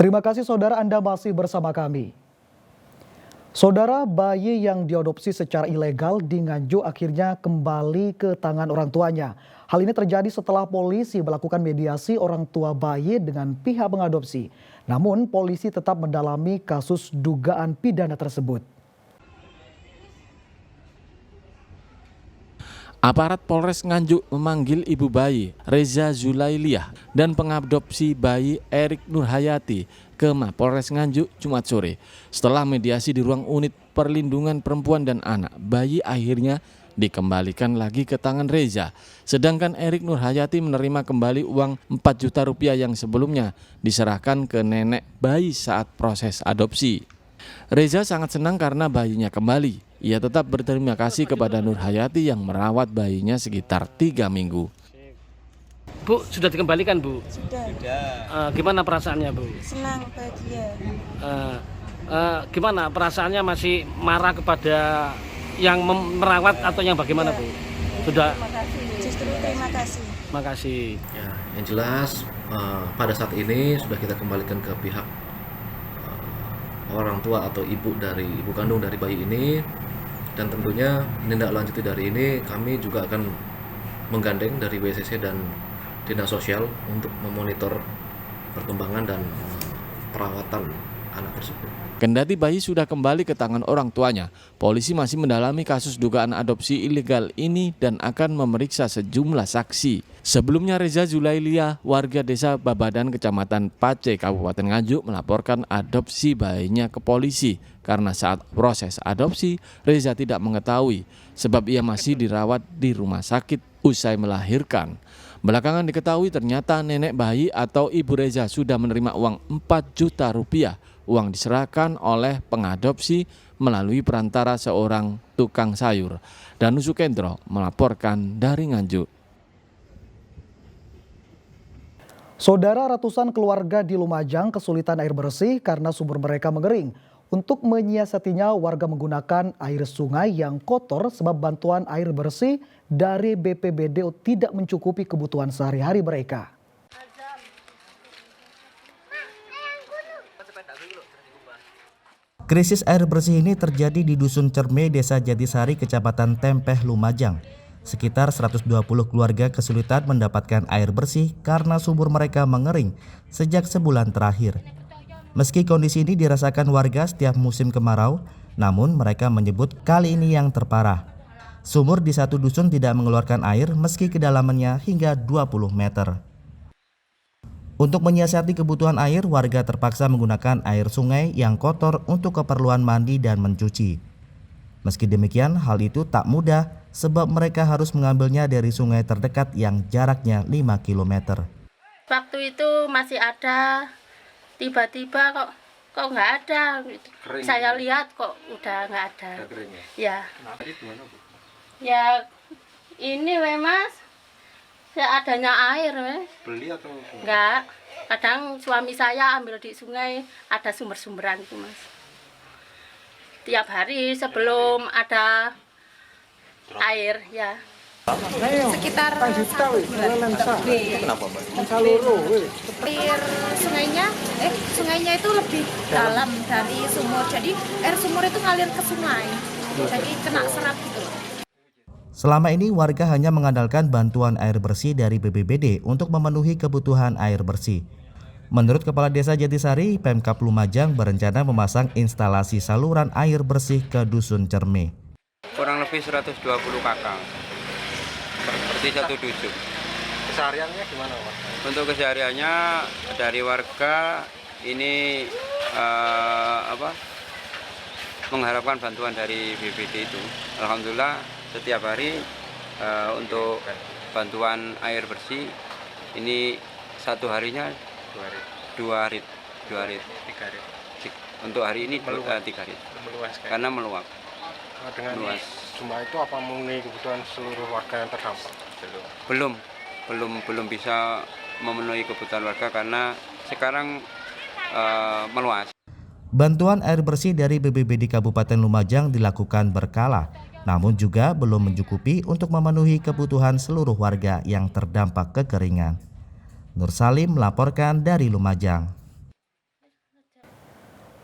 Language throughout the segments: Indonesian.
Terima kasih saudara, Anda masih bersama kami. Saudara, bayi yang diadopsi secara ilegal di Nganjuk akhirnya kembali ke tangan orang tuanya. Hal ini terjadi setelah polisi melakukan mediasi orang tua bayi dengan pihak pengadopsi. Namun polisi tetap mendalami kasus dugaan pidana tersebut. Aparat Polres Nganjuk memanggil ibu bayi Reza Zulailiah dan pengadopsi bayi Erik Nurhayati ke Mapolres Nganjuk Jumat sore. Setelah mediasi di ruang unit perlindungan perempuan dan anak, bayi akhirnya dikembalikan lagi ke tangan Reza. Sedangkan Erik Nurhayati menerima kembali uang 4 juta rupiah yang sebelumnya diserahkan ke nenek bayi saat proses adopsi. Reza sangat senang karena bayinya kembali. Ia tetap berterima kasih kepada Nurhayati yang merawat bayinya sekitar 3 minggu. Bu, sudah dikembalikan, Bu? Sudah. Gimana perasaannya, Bu? Senang, bahagia. Gimana perasaannya, masih marah kepada yang merawat atau yang bagaimana, Bu? Sudah. Terima kasih. Justru terima kasih. Makasih. Ya, yang jelas pada saat ini sudah kita kembalikan ke pihak orang tua atau ibu kandung dari bayi ini, dan tentunya menindaklanjuti dari ini kami juga akan menggandeng dari WCC dan Dinas Sosial untuk memonitor perkembangan dan perawatan anak tersebut. Kendati bayi sudah kembali ke tangan orang tuanya, polisi masih mendalami kasus dugaan adopsi ilegal ini dan akan memeriksa sejumlah saksi. Sebelumnya Reza Zulailiah, warga desa Babadan, Kecamatan Pace, Kabupaten Nganjuk, melaporkan adopsi bayinya ke polisi karena saat proses adopsi Reza tidak mengetahui sebab ia masih dirawat di rumah sakit usai melahirkan. Belakangan diketahui ternyata nenek bayi atau ibu Reza sudah menerima uang 4 juta rupiah. Uang diserahkan oleh pengadopsi melalui perantara seorang tukang sayur. Danu Sukendro melaporkan dari Nganjuk. Saudara, ratusan keluarga di Lumajang kesulitan air bersih karena sumber mereka mengering. Untuk menyiasatinya, warga menggunakan air sungai yang kotor sebab bantuan air bersih dari BPBD tidak mencukupi kebutuhan sehari-hari mereka. Krisis air bersih ini terjadi di Dusun Cerme, Desa Jatisari, Kecamatan Tempeh, Lumajang. Sekitar 120 keluarga kesulitan mendapatkan air bersih karena sumur mereka mengering sejak sebulan terakhir. Meski kondisi ini dirasakan warga setiap musim kemarau, namun mereka menyebut kali ini yang terparah. Sumur di satu dusun tidak mengeluarkan air meski kedalamannya hingga 20 meter. Untuk menyiasati kebutuhan air, warga terpaksa menggunakan air sungai yang kotor untuk keperluan mandi dan mencuci. Meski demikian, hal itu tak mudah sebab mereka harus mengambilnya dari sungai terdekat yang jaraknya 5 km. Waktu itu masih ada, tiba-tiba kok nggak ada. Kering. Saya lihat kok udah nggak ada. Ya. Kenapa itu, Bu? Ya ini Mas. Seadanya air, Mas. Beli atau enggak? Kadang suami saya ambil di sungai, ada sumber-sumberan itu, Mas. Tiap hari sebelum ada air, ya. Sekitar 1 bulan. Kenapa, Mbak? Air sungainya itu lebih dalam dari sumur. Jadi air sumur itu ngalir ke sungai. Jadi kena serap gitu. Selama ini warga hanya mengandalkan bantuan air bersih dari BPBD untuk memenuhi kebutuhan air bersih. Menurut Kepala Desa Jatisari, Pemkab Lumajang berencana memasang instalasi saluran air bersih ke Dusun Cerme. Kurang lebih 120 kakak seperti satu dusun. Kesehariannya gimana, Pak? Untuk kesehariannya dari warga ini mengharapkan bantuan dari BPBD itu. Alhamdulillah setiap hari untuk bantuan air bersih ini satu harinya 2 hari. 3 hari. Untuk hari ini 3 hari. Karena meluap. Dengan meluas. Jumlah itu apa memenuhi kebutuhan seluruh warga yang terdampak? Belum bisa memenuhi kebutuhan warga karena sekarang meluas. Bantuan air bersih dari BPBD Kabupaten Lumajang dilakukan berkala, namun juga belum mencukupi untuk memenuhi kebutuhan seluruh warga yang terdampak kekeringan. Nur Salim melaporkan dari Lumajang.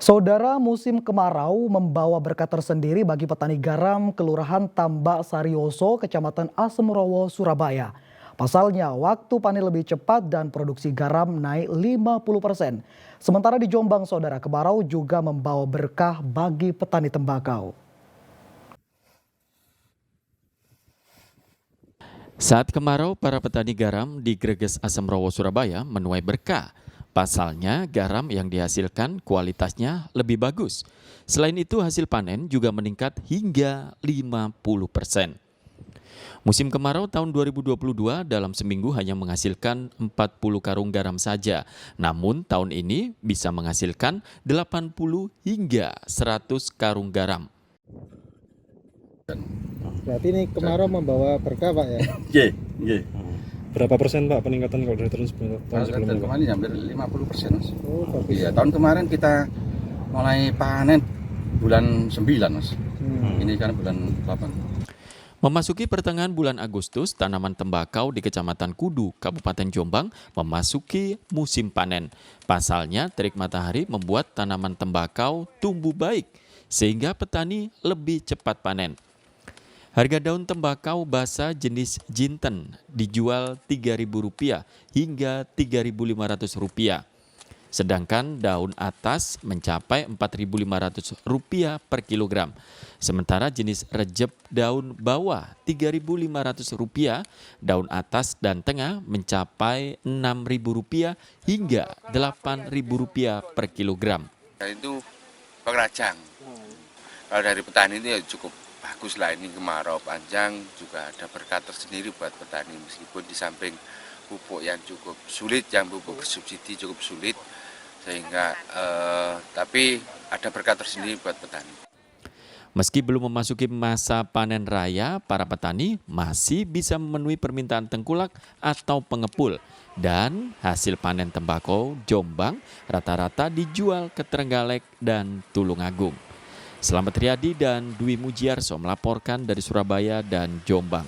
Saudara, musim kemarau membawa berkah tersendiri bagi petani garam Kelurahan Tambak Sarioso, Kecamatan Asemrowo, Surabaya. Pasalnya, waktu panen lebih cepat dan produksi garam naik 50%. Sementara di Jombang, saudara, kemarau juga membawa berkah bagi petani tembakau. Saat kemarau, para petani garam di Greges Asemrowo, Surabaya menuai berkah. Pasalnya, garam yang dihasilkan kualitasnya lebih bagus. Selain itu, hasil panen juga meningkat hingga 50%. Musim kemarau tahun 2022 dalam seminggu hanya menghasilkan 40 karung garam saja. Namun tahun ini bisa menghasilkan 80 hingga 100 karung garam. Berarti ini kemarau membawa berkah Pak ya? Iya. Berapa persen Pak peningkatan kalau dari tahun sebelumnya? Tahun kemarin hampir 50%. Mas. Oh, bagus. Iya, tahun kemarin kita mulai panen bulan 9 Mas. Ini kan bulan 8. Memasuki pertengahan bulan Agustus, tanaman tembakau di Kecamatan Kudu, Kabupaten Jombang memasuki musim panen. Pasalnya, terik matahari membuat tanaman tembakau tumbuh baik, sehingga petani lebih cepat panen. Harga daun tembakau basah jenis jinten dijual Rp3.000 hingga Rp3.500. Sedangkan daun atas mencapai Rp4.500 per kilogram. Sementara jenis rejep daun bawah Rp3.500, daun atas dan tengah mencapai Rp6.000 hingga Rp8.000 per kilogram. Itu pengrajang. Kalau dari petani itu ya cukup bagus lah, ini kemarau panjang juga ada berkah tersendiri buat petani, meskipun di samping pupuk yang cukup sulit, yang pupuk bersubsidi cukup sulit, sehingga tapi ada berkah tersendiri buat petani. Meski belum memasuki masa panen raya, para petani masih bisa memenuhi permintaan tengkulak atau pengepul, dan hasil panen tembakau Jombang rata-rata dijual ke Trenggalek dan Tulungagung. Selamat Riyadi dan Dwi Mujiarso melaporkan dari Surabaya dan Jombang.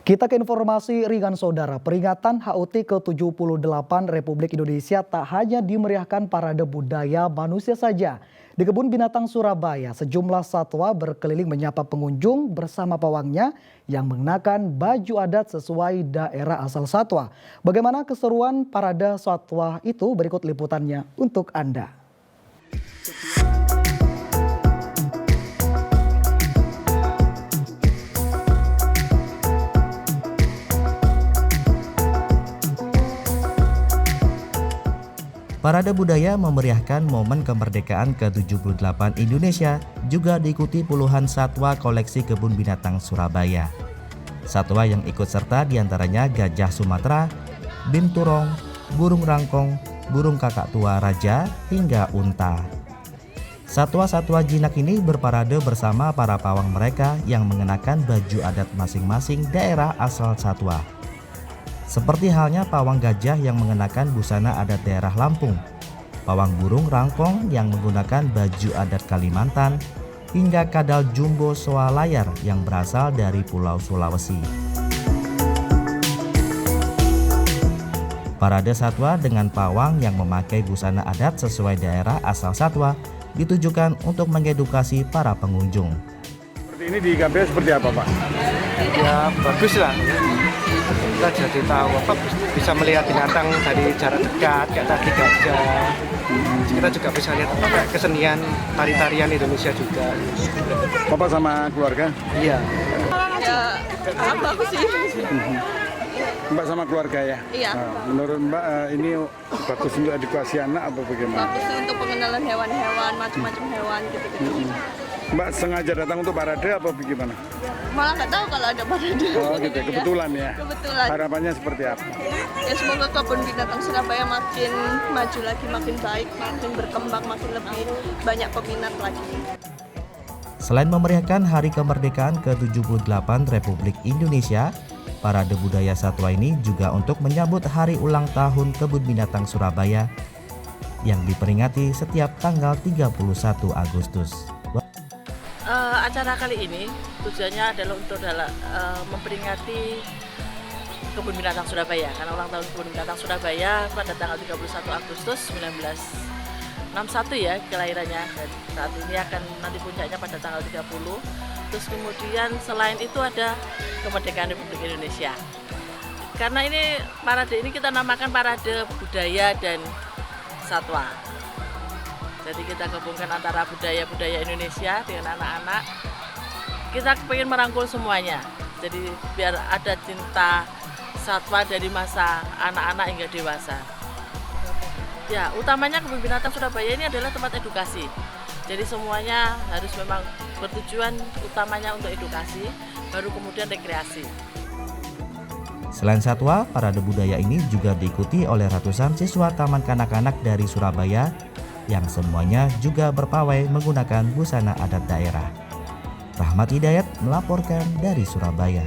Kita ke informasi ringan saudara. Peringatan HUT ke-78 Republik Indonesia tak hanya dimeriahkan parade budaya manusia saja. Di Kebun Binatang Surabaya, sejumlah satwa berkeliling menyapa pengunjung bersama pawangnya yang mengenakan baju adat sesuai daerah asal satwa. Bagaimana keseruan parade satwa itu? Berikut liputannya untuk Anda. Parade budaya memeriahkan momen kemerdekaan ke-78 Indonesia juga diikuti puluhan satwa koleksi Kebun Binatang Surabaya. Satwa yang ikut serta diantaranya gajah Sumatera, binturong, burung rangkong, burung kakak tua raja, hingga unta. Satwa-satwa jinak ini berparade bersama para pawang mereka yang mengenakan baju adat masing-masing daerah asal satwa. Seperti halnya pawang gajah yang mengenakan busana adat daerah Lampung, pawang burung rangkong yang menggunakan baju adat Kalimantan, hingga kadal jumbo soa layar yang berasal dari Pulau Sulawesi. Parade satwa dengan pawang yang memakai busana adat sesuai daerah asal satwa ditujukan untuk mengedukasi para pengunjung. Seperti ini di Gambia seperti apa Pak? Ya bagus lah. Kita jadi tahu apa, bisa melihat binatang dari jarak dekat, kayak tadi gajah. Kita juga bisa lihat kesenian tari-tarian Indonesia juga. Bapak sama keluarga? Iya. Ya, bagus sih. Mbak sama keluarga ya? Iya. Nah, menurut Mbak ini bagus untuk edukasi anak apa bagaimana? Bagus sih untuk pengenalan hewan-hewan, macam-macam hewan gitu-gitu. Mbak sengaja datang untuk parade apa bagaimana? Malah nggak tahu kalau ada parade. Oh gitu, kebetulan ya? Kebetulan. Harapannya seperti apa? Ya semoga Kebun Binatang Surabaya makin maju lagi, makin baik, makin berkembang, makin lebih banyak peminat lagi. Selain memeriahkan Hari Kemerdekaan ke-78 Republik Indonesia, parade budaya satwa ini juga untuk menyambut hari ulang tahun Kebun Binatang Surabaya yang diperingati setiap tanggal 31 Agustus. Acara kali ini tujuannya adalah untuk memperingati Kebun Binatang Surabaya, karena ulang tahun Kebun Binatang Surabaya pada tanggal 31 Agustus 1945. 61 ya kelahirannya, dan saat ini akan nanti puncaknya pada tanggal 30. Terus kemudian selain itu ada kemerdekaan Republik Indonesia. Karena ini parade ini kita namakan parade budaya dan satwa. Jadi kita gabungkan antara budaya-budaya Indonesia dengan anak-anak. Kita pengen merangkul semuanya. Jadi biar ada cinta satwa dari masa anak-anak hingga dewasa. Ya, utamanya Kebun Binatang Surabaya ini adalah tempat edukasi. Jadi semuanya harus memang bertujuan utamanya untuk edukasi, baru kemudian rekreasi. Selain satwa, parade budaya ini juga diikuti oleh ratusan siswa Taman Kanak-kanak dari Surabaya yang semuanya juga berpawai menggunakan busana adat daerah. Rahmat Hidayat melaporkan dari Surabaya.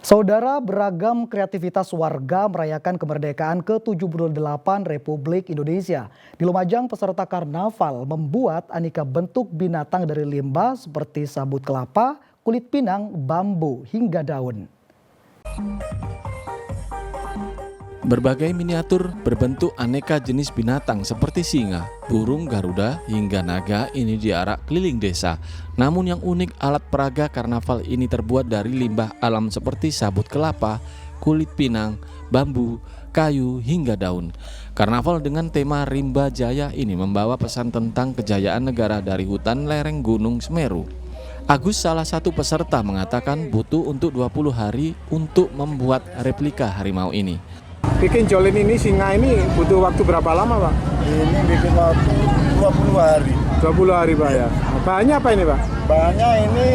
Saudara, beragam kreativitas warga merayakan kemerdekaan ke-78 Republik Indonesia. Di Lumajang, peserta karnaval membuat aneka bentuk binatang dari limbah seperti sabut kelapa, kulit pinang, bambu, hingga daun. Berbagai miniatur berbentuk aneka jenis binatang seperti singa, burung garuda, hingga naga ini diarak keliling desa. Namun yang unik, alat peraga karnaval ini terbuat dari limbah alam seperti sabut kelapa, kulit pinang, bambu, kayu, hingga daun. Karnaval dengan tema Rimba Jaya ini membawa pesan tentang kejayaan negara dari hutan lereng Gunung Semeru. Agus, salah satu peserta, mengatakan butuh untuk 20 hari untuk membuat replika harimau ini. Bikin jolin ini, singa ini butuh waktu berapa lama, Pak? Ini bikin waktu 20 hari. 20 hari, Pak ya. Bahannya apa ini, Pak? Bahannya ini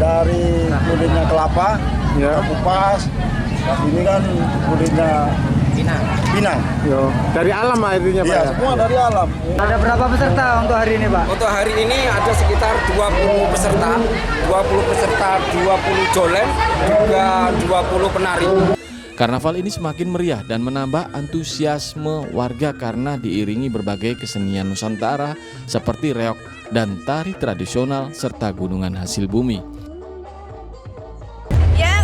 dari kulitnya kelapa, ya, kupas. Ini kan kulitnya pinang. Yo, dari alam akhirnya, Pak. Iya, semua dari alam. Ada berapa peserta untuk hari ini, Pak? Untuk hari ini ada sekitar 20 peserta, 20 jolen, juga 20 penari. Karnaval ini semakin meriah dan menambah antusiasme warga karena diiringi berbagai kesenian Nusantara seperti reog dan tari tradisional serta gunungan hasil bumi. Ya,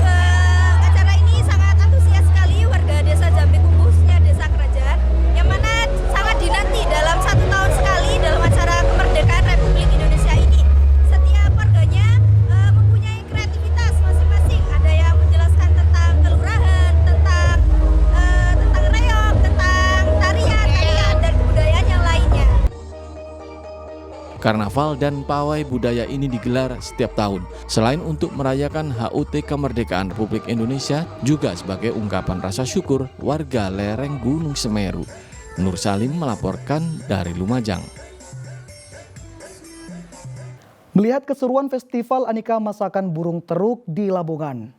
acara ini sangat antusias sekali warga Desa Jambi, khususnya Desa Kerajaan, yang mana sangat dinanti dalam 1 tahun sekali dalam acara kemerdekaan Republik Indonesia ini. Setiap warganya mempunyai kreativitas masing-masing. Ada yang menjelaskan tentang kelurahan, tentang reog, tentang tarian dan kebudayaan yang lainnya. Karnaval dan pawai budaya ini digelar setiap tahun. Selain untuk merayakan HUT kemerdekaan Republik Indonesia, juga sebagai ungkapan rasa syukur warga lereng Gunung Semeru. Nur Salim melaporkan dari Lumajang. Melihat keseruan festival aneka masakan burung teruk di Lamongan.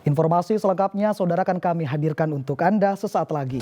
Informasi selengkapnya saudara akan kami hadirkan untuk Anda sesaat lagi.